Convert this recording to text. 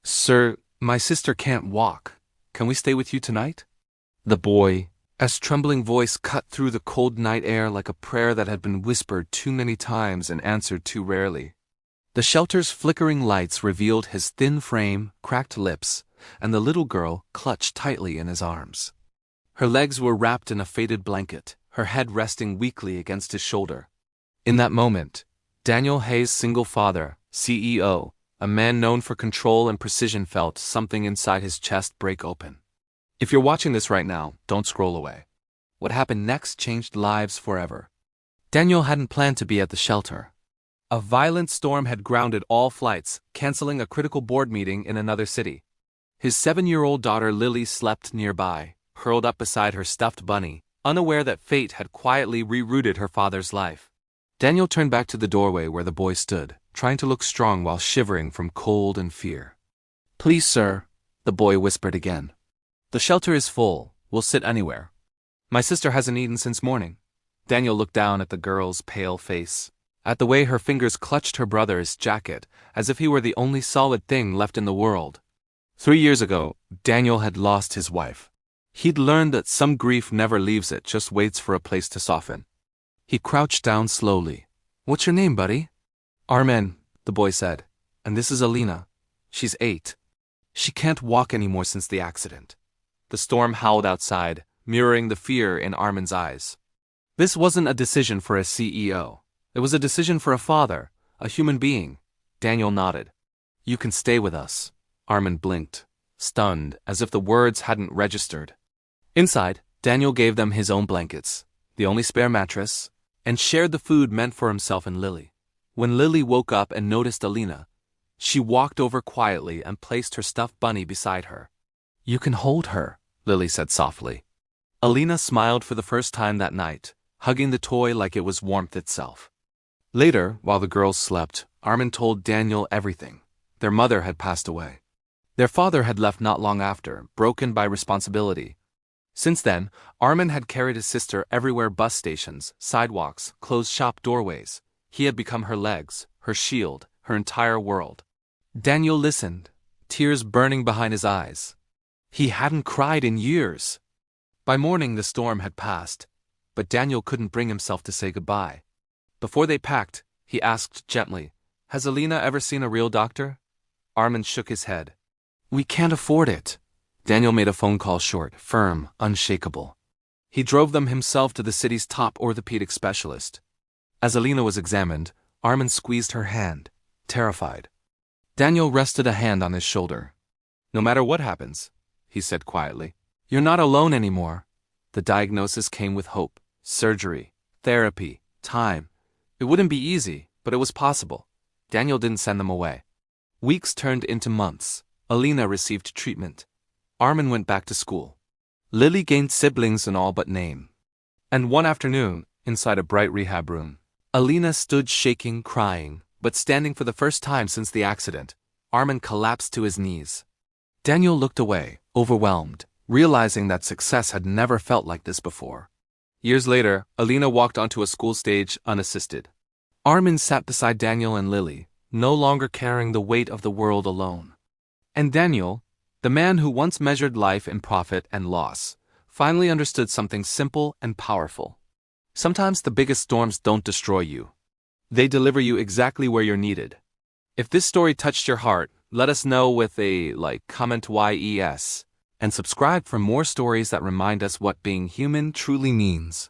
Sir, my sister can't walk. Can we stay with you tonight? The boy, as trembling voice cut through the cold night air like a prayer that had been whispered too many times and answered too rarely. The shelter's flickering lights revealed his thin frame, cracked lips, and the little girl clutched tightly in his arms. Her legs were wrapped in a faded blanket, her head resting weakly against his shoulder. In that moment, Daniel Hayes' single father, CEO, a man known for control and precision, felt something inside his chest break open. If you're watching this right now, don't scroll away. What happened next changed lives forever. Daniel hadn't planned to be at the shelter. A violent storm had grounded all flights, canceling a critical board meeting in another city. His 7-year-old daughter Lily slept nearby, curled up beside her stuffed bunny, unaware that fate had quietly rerouted her father's life. Daniel turned back to the doorway where the boy stood, trying to look strong while shivering from cold and fear. "Please, sir," the boy whispered again. "The shelter is full. We'll sit anywhere. My sister hasn't eaten since morning." Daniel looked down at the girl's pale face, at the way her fingers clutched her brother's jacket, as if he were the only solid thing left in the world. 3 years ago, Daniel had lost his wife. He'd learned that some grief never leaves it, just waits for a place to soften. He crouched down slowly. "What's your name, buddy?" "Armen," the boy said. "And this is Alina. She's 8. She can't walk anymore since the accident." The storm howled outside, mirroring the fear in Armen's eyes. This wasn't a decision for a CEO. It was a decision for a father, a human being. Daniel nodded. "You can stay with us." Armen blinked, stunned, as if the words hadn't registered. Inside, Daniel gave them his own blankets, the only spare mattress, and shared the food meant for himself and Lily. When Lily woke up and noticed Alina, she walked over quietly and placed her stuffed bunny beside her. "You can hold her," Lily said softly. Alina smiled for the first time that night, hugging the toy like it was warmth itself. Later, while the girls slept, Armen told Daniel everything. Their mother had passed away. Their father had left not long after, broken by responsibility. Since then, Armen had carried his sister everywhere: bus stations, sidewalks, closed shop doorways. He had become her legs, her shield, her entire world. Daniel listened, tears burning behind his eyes. He hadn't cried in years. By morning the storm had passed, but Daniel couldn't bring himself to say goodbye. Before they packed, he asked gently, "Has Alina ever seen a real doctor?" Armen shook his head. "We can't afford it." Daniel made a phone call short, firm, unshakable. He drove them himself to the city's top orthopedic specialist. As Alina was examined, Armen squeezed her hand, terrified. Daniel rested a hand on his shoulder. "No matter what happens," he said quietly, "you're not alone anymore." The diagnosis came with hope, surgery, therapy, time. It wouldn't be easy, but it was possible. Daniel didn't send them away. Weeks turned into months. Alina received treatment. Armen went back to school. Lily gained siblings in all but name. And one afternoon, inside a bright rehab room, Alina stood shaking, crying, but standing for the first time since the accident. Armen collapsed to his knees. Daniel looked away, overwhelmed, realizing that success had never felt like this before. Years later, Alina walked onto a school stage unassisted. Armen sat beside Daniel and Lily, no longer carrying the weight of the world alone. And Daniel, the man who once measured life in profit and loss, finally understood something simple and powerful. Sometimes the biggest storms don't destroy you. They deliver you exactly where you're needed. If this story touched your heart, let us know with a like, comment, yes, and subscribe for more stories that remind us what being human truly means.